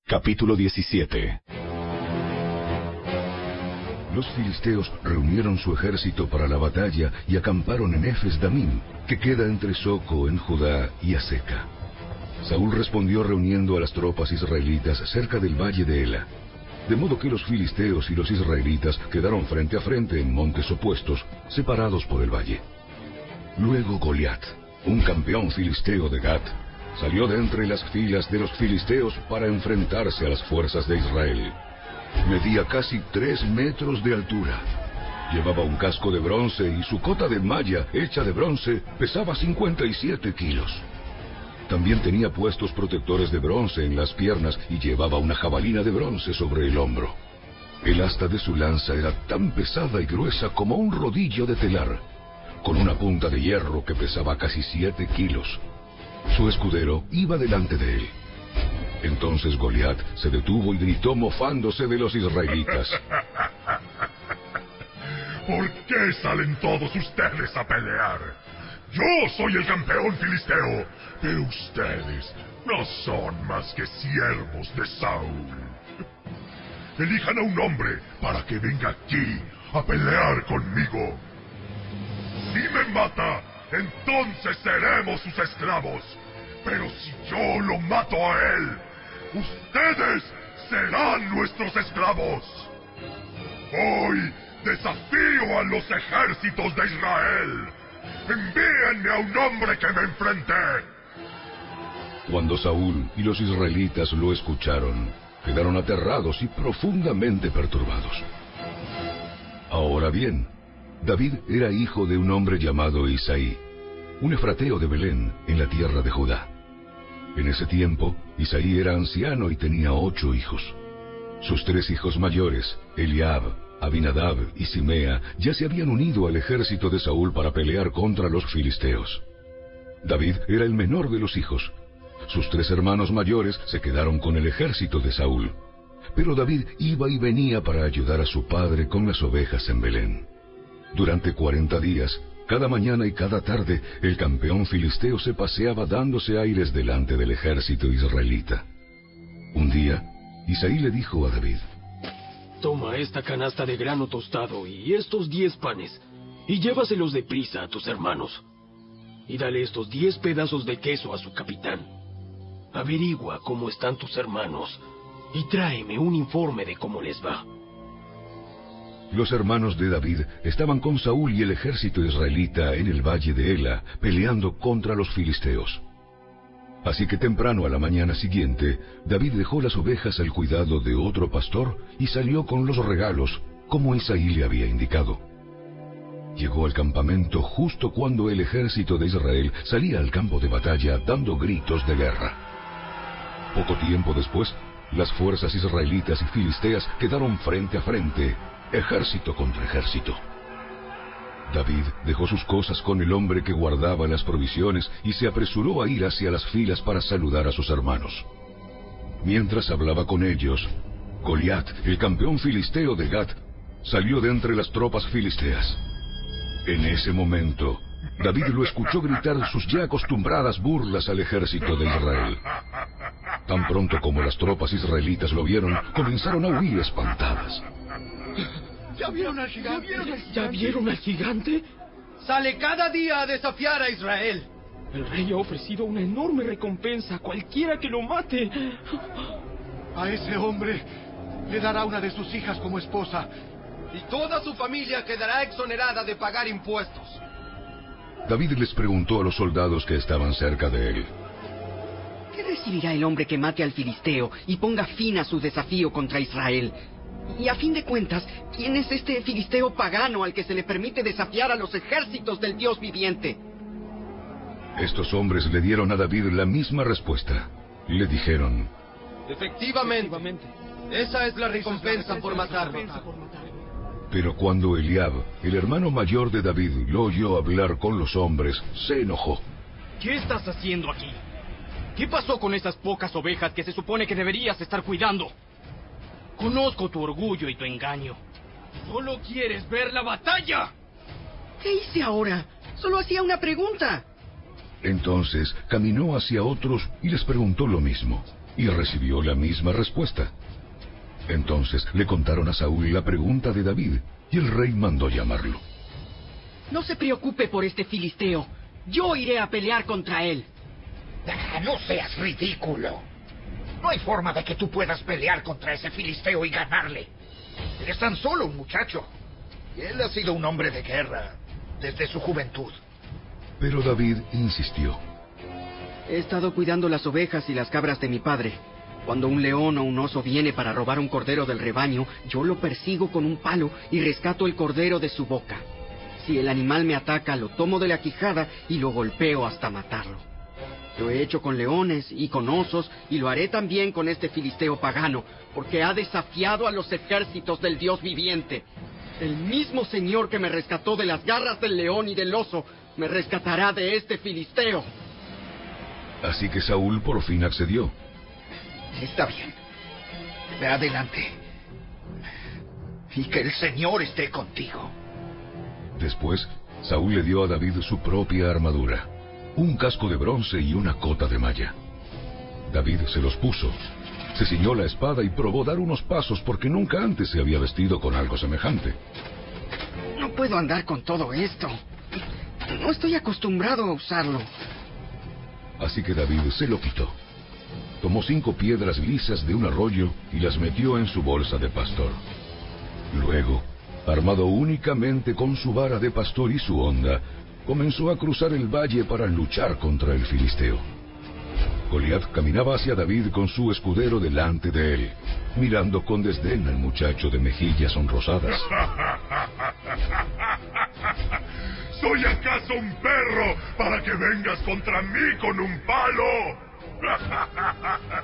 Capítulo 17. Los filisteos reunieron su ejército para la batalla y acamparon en Efes Damim, que queda entre Soco en Judá y Aseca. Saúl respondió reuniendo a las tropas israelitas cerca del valle de Ela, de modo que los filisteos y los israelitas quedaron frente a frente en montes opuestos, separados por el valle. Luego Goliat, un campeón filisteo de Gat, salió de entre las filas de los filisteos para enfrentarse a las fuerzas de Israel. Medía casi 3 metros de altura. Llevaba un casco de bronce y su cota de malla hecha de bronce pesaba 57 kilos. También tenía puestos protectores de bronce en las piernas y llevaba una jabalina de bronce sobre el hombro. El asta de su lanza era tan pesada y gruesa como un rodillo de telar, con una punta de hierro que pesaba casi 7 kilos. Su escudero iba delante de él. Entonces Goliat se detuvo y gritó mofándose de los israelitas. ¿Por qué salen todos ustedes a pelear? Yo soy el campeón filisteo, pero ustedes no son más que siervos de Saúl. Elijan a un hombre para que venga aquí a pelear conmigo. Si me mata, entonces seremos sus esclavos. Pero si yo lo mato a él, ustedes serán nuestros esclavos. Hoy desafío a los ejércitos de Israel. Envíenme a un hombre que me enfrente. Cuando Saúl y los israelitas lo escucharon, quedaron aterrados y profundamente perturbados. Ahora bien, David era hijo de un hombre llamado Isaí, un efrateo de Belén, en la tierra de Judá. En ese tiempo, Isaí era anciano y tenía 8 hijos. Sus 3 hijos mayores, Eliab, Abinadab y Simea, ya se habían unido al ejército de Saúl para pelear contra los filisteos. David era el menor de los hijos. Sus 3 hermanos mayores se quedaron con el ejército de Saúl. Pero David iba y venía para ayudar a su padre con las ovejas en Belén. Durante 40 días, cada mañana y cada tarde, el campeón filisteo se paseaba dándose aires delante del ejército israelita. Un día, Isaí le dijo a David: Toma esta canasta de grano tostado y estos 10 panes, y llévaselos deprisa a tus hermanos. Y dale estos 10 pedazos de queso a su capitán. Averigua cómo están tus hermanos, y tráeme un informe de cómo les va. Los hermanos de David estaban con Saúl y el ejército israelita en el valle de Ela, peleando contra los filisteos. Así que temprano a la mañana siguiente, David dejó las ovejas al cuidado de otro pastor y salió con los regalos, como Isaí le había indicado. Llegó al campamento justo cuando el ejército de Israel salía al campo de batalla dando gritos de guerra. Poco tiempo después, las fuerzas israelitas y filisteas quedaron frente a frente, ejército contra ejército. David dejó sus cosas con el hombre que guardaba las provisiones y se apresuró a ir hacia las filas para saludar a sus hermanos. Mientras hablaba con ellos, Goliat, el campeón filisteo de Gat, salió de entre las tropas filisteas. En ese momento, David lo escuchó gritar sus ya acostumbradas burlas al ejército de Israel. Tan pronto como las tropas israelitas lo vieron, comenzaron a huir espantadas. ¿Ya vieron al gigante? ¿Ya vieron al gigante? Sale cada día a desafiar a Israel. El rey ha ofrecido una enorme recompensa a cualquiera que lo mate. A ese hombre le dará una de sus hijas como esposa. Y toda su familia quedará exonerada de pagar impuestos. David les preguntó a los soldados que estaban cerca de él: ¿Qué recibirá el hombre que mate al filisteo y ponga fin a su desafío contra Israel? Y a fin de cuentas, ¿quién es este filisteo pagano al que se le permite desafiar a los ejércitos del Dios viviente? Estos hombres le dieron a David la misma respuesta. Le dijeron: Efectivamente. Esa es la recompensa por matarlo. Pero cuando Eliab, el hermano mayor de David, lo oyó hablar con los hombres, se enojó. ¿Qué estás haciendo aquí? ¿Qué pasó con esas pocas ovejas que se supone que deberías estar cuidando? Conozco tu orgullo y tu engaño. ¡Solo quieres ver la batalla! ¿Qué hice ahora? Solo hacía una pregunta. Entonces caminó hacia otros y les preguntó lo mismo. y recibió la misma respuesta. Entonces le contaron a Saúl la pregunta de David, y el rey mandó llamarlo. No se preocupe por este filisteo. Yo iré a pelear contra él. No seas ridículo. No hay forma de que tú puedas pelear contra ese filisteo y ganarle. Eres tan solo un muchacho. Y él ha sido un hombre de guerra desde su juventud. Pero David insistió. He estado cuidando las ovejas y las cabras de mi padre. Cuando un león o un oso viene para robar un cordero del rebaño, yo lo persigo con un palo y rescato el cordero de su boca. Si el animal me ataca, lo tomo de la quijada y lo golpeo hasta matarlo. Lo he hecho con leones y con osos, y lo haré también con este filisteo pagano, porque ha desafiado a los ejércitos del Dios viviente. El mismo Señor que me rescató de las garras del león y del oso, me rescatará de este filisteo. Así que Saúl por fin accedió. Está bien. Ve adelante. Y que el Señor esté contigo. Después, Saúl le dio a David su propia armadura, un casco de bronce y una cota de malla. David se los puso, se ciñó la espada y probó dar unos pasos porque nunca antes se había vestido con algo semejante. No puedo andar con todo esto. No estoy acostumbrado a usarlo. Así que David se lo quitó. Tomó 5 piedras lisas de un arroyo y las metió en su bolsa de pastor. Luego, armado únicamente con su vara de pastor y su honda, comenzó a cruzar el valle para luchar contra el filisteo. Goliat caminaba hacia David con su escudero delante de él, mirando con desdén al muchacho de mejillas sonrosadas. ¿Soy acaso un perro para que vengas contra mí con un palo?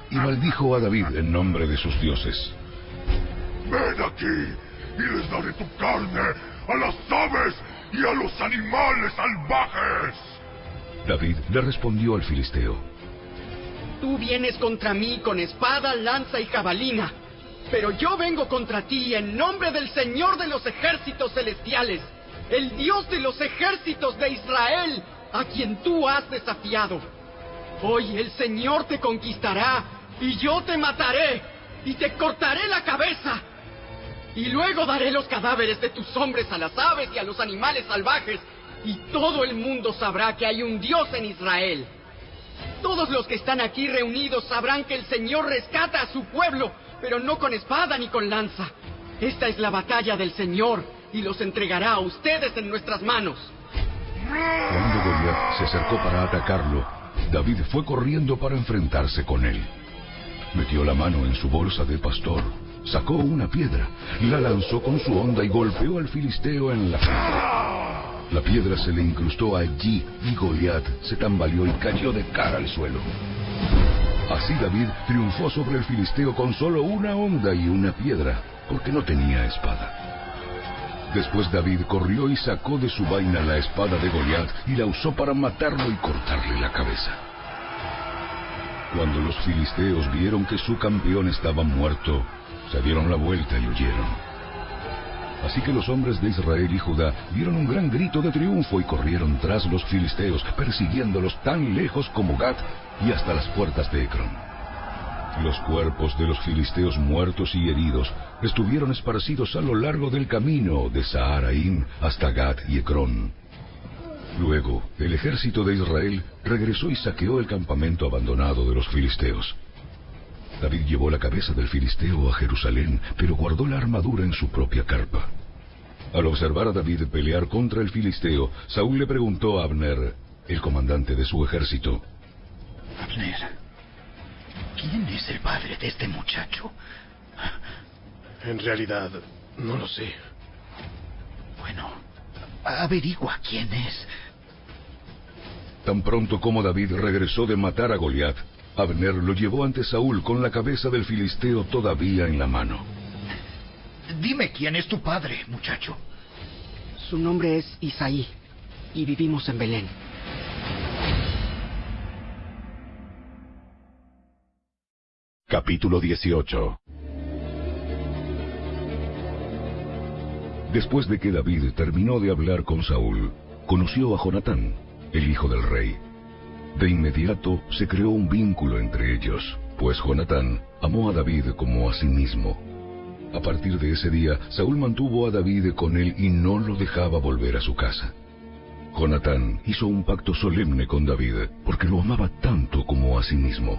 Y maldijo a David en nombre de sus dioses. Ven aquí y les daré tu carne a las aves y a los animales salvajes. David le respondió al filisteo. Tú vienes contra mí con espada, lanza y jabalina, pero yo vengo contra ti en nombre del Señor de los ejércitos celestiales, el Dios de los ejércitos de Israel, a quien tú has desafiado. Hoy el Señor te conquistará, y yo te mataré, y te cortaré la cabeza. Y luego daré los cadáveres de tus hombres a las aves y a los animales salvajes, y todo el mundo sabrá que hay un Dios en Israel. Todos los que están aquí reunidos sabrán que el Señor rescata a su pueblo, pero no con espada ni con lanza. Esta es la batalla del Señor, y los entregará a ustedes en nuestras manos. Cuando Goliat se acercó para atacarlo, David fue corriendo para enfrentarse con él. Metió la mano en su bolsa de pastor, sacó una piedra, la lanzó con su honda y golpeó al filisteo en la frente. La piedra se le incrustó allí y Goliat se tambaleó y cayó de cara al suelo. Así David triunfó sobre el filisteo con solo una honda y una piedra, porque no tenía espada. Después David corrió y sacó de su vaina la espada de Goliat y la usó para matarlo y cortarle la cabeza. Cuando los filisteos vieron que su campeón estaba muerto, se dieron la vuelta y huyeron. Así que los hombres de Israel y Judá dieron un gran grito de triunfo y corrieron tras los filisteos, persiguiéndolos tan lejos como Gat y hasta las puertas de Ecrón. Los cuerpos de los filisteos muertos y heridos estuvieron esparcidos a lo largo del camino de Saharaim hasta Gat y Ecrón. Luego, el ejército de Israel regresó y saqueó el campamento abandonado de los filisteos. David llevó la cabeza del filisteo a Jerusalén, pero guardó la armadura en su propia carpa. Al observar a David pelear contra el filisteo, Saúl le preguntó a Abner, el comandante de su ejército: Abner, ¿quién es el padre de este muchacho? En realidad, no lo sé. Bueno, averigua quién es. Tan pronto como David regresó de matar a Goliat, Abner lo llevó ante Saúl con la cabeza del filisteo todavía en la mano. Dime quién es tu padre, muchacho. Su nombre es Isaí, y vivimos en Belén. Capítulo 18. Después de que David terminó de hablar con Saúl, conoció a Jonatán, el hijo del rey. De inmediato se creó un vínculo entre ellos, pues Jonatán amó a David como a sí mismo. A partir de ese día, Saúl mantuvo a David con él y no lo dejaba volver a su casa. Jonatán hizo un pacto solemne con David, porque lo amaba tanto como a sí mismo.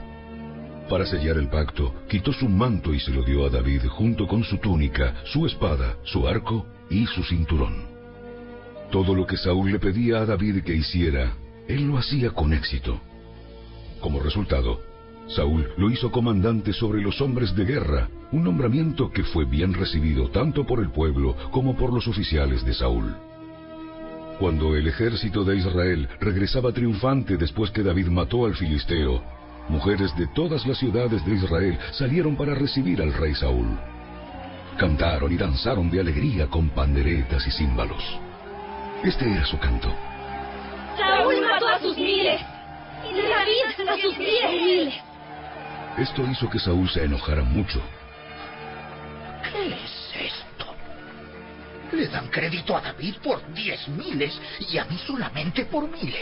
Para sellar el pacto, quitó su manto y se lo dio a David junto con su túnica, su espada, su arco y su cinturón. Todo lo que Saúl le pedía a David que hiciera, él lo hacía con éxito. Como resultado, Saúl lo hizo comandante sobre los hombres de guerra, un nombramiento que fue bien recibido tanto por el pueblo como por los oficiales de Saúl. Cuando el ejército de Israel regresaba triunfante después que David mató al filisteo, mujeres de todas las ciudades de Israel salieron para recibir al rey Saúl. Cantaron y danzaron de alegría con panderetas y címbalos. Este era su canto. Saúl mató a sus miles, y David a sus 10,000. Esto hizo que Saúl se enojara mucho. ¿Qué es esto? Le dan crédito a David por 10,000 y a mí solamente por 1,000.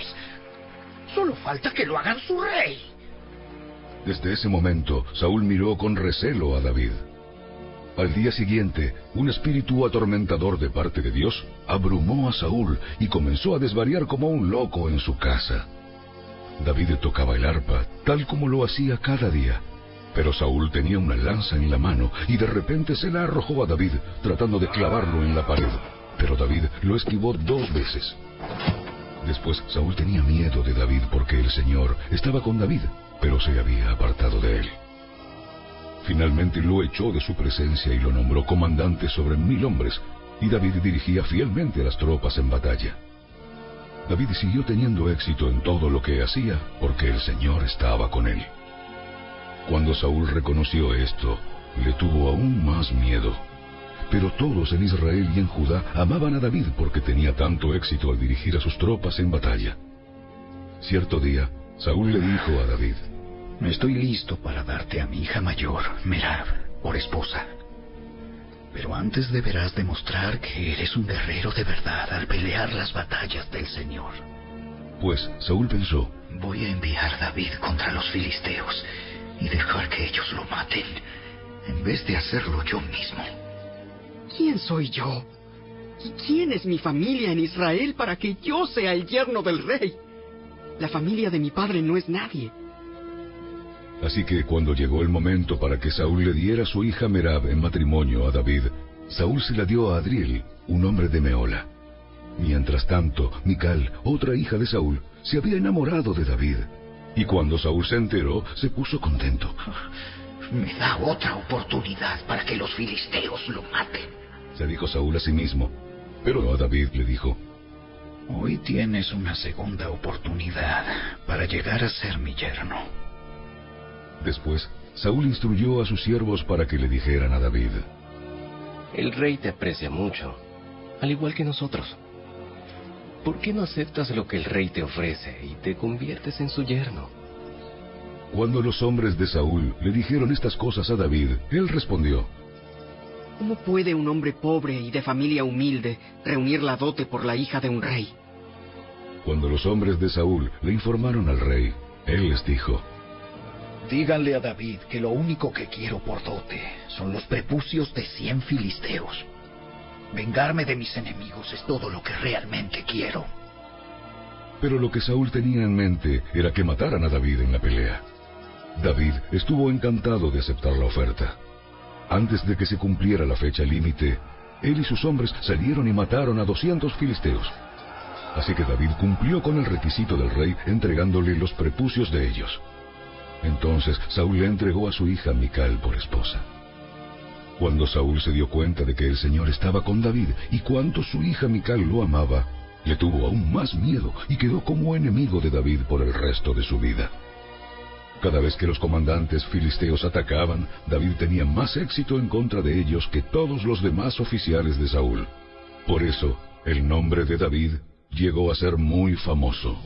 Solo falta que lo hagan su rey. Desde ese momento, Saúl miró con recelo a David. Al día siguiente, un espíritu atormentador de parte de Dios abrumó a Saúl y comenzó a desvariar como un loco en su casa. David tocaba el arpa, tal como lo hacía cada día. Pero Saúl tenía una lanza en la mano y de repente se la arrojó a David, tratando de clavarlo en la pared. Pero David lo esquivó 2 veces. Después, Saúl tenía miedo de David porque el Señor estaba con David, pero se había apartado de él. Finalmente lo echó de su presencia y lo nombró comandante sobre 1,000 hombres, y David dirigía fielmente a las tropas en batalla. David siguió teniendo éxito en todo lo que hacía, porque el Señor estaba con él. Cuando Saúl reconoció esto, le tuvo aún más miedo. Pero todos en Israel y en Judá amaban a David porque tenía tanto éxito al dirigir a sus tropas en batalla. Cierto día, Saúl le dijo a David: Estoy listo para darte a mi hija mayor, Merab, por esposa. Pero antes deberás demostrar que eres un guerrero de verdad al pelear las batallas del Señor. Pues Saúl pensó: voy a enviar a David contra los filisteos y dejar que ellos lo maten, en vez de hacerlo yo mismo. ¿Quién soy yo? ¿Y quién es mi familia en Israel para que yo sea el yerno del rey? La familia de mi padre no es nadie. Así que cuando llegó el momento para que Saúl le diera a su hija Merab en matrimonio a David, Saúl se la dio a Adriel, un hombre de Mehola. Mientras tanto, Mical, otra hija de Saúl, se había enamorado de David. Y cuando Saúl se enteró, se puso contento. Me da otra oportunidad para que los filisteos lo maten, se dijo Saúl a sí mismo. Pero a David le dijo: hoy tienes una segunda oportunidad para llegar a ser mi yerno. Después, Saúl instruyó a sus siervos para que le dijeran a David: el rey te aprecia mucho, al igual que nosotros. ¿Por qué no aceptas lo que el rey te ofrece y te conviertes en su yerno? Cuando los hombres de Saúl le dijeron estas cosas a David, él respondió: ¿cómo puede un hombre pobre y de familia humilde reunir la dote por la hija de un rey? Cuando los hombres de Saúl le informaron al rey, él les dijo: díganle a David que lo único que quiero por dote son los prepucios de 100 filisteos. Vengarme de mis enemigos es todo lo que realmente quiero. Pero lo que Saúl tenía en mente era que mataran a David en la pelea. David estuvo encantado de aceptar la oferta. Antes de que se cumpliera la fecha límite, él y sus hombres salieron y mataron a 200 filisteos. Así que David cumplió con el requisito del rey entregándole los prepucios de ellos. Entonces Saúl le entregó a su hija Mical por esposa. Cuando Saúl se dio cuenta de que el Señor estaba con David y cuánto su hija Mical lo amaba, le tuvo aún más miedo y quedó como enemigo de David por el resto de su vida. Cada vez que los comandantes filisteos atacaban, David tenía más éxito en contra de ellos que todos los demás oficiales de Saúl. Por eso, el nombre de David llegó a ser muy famoso.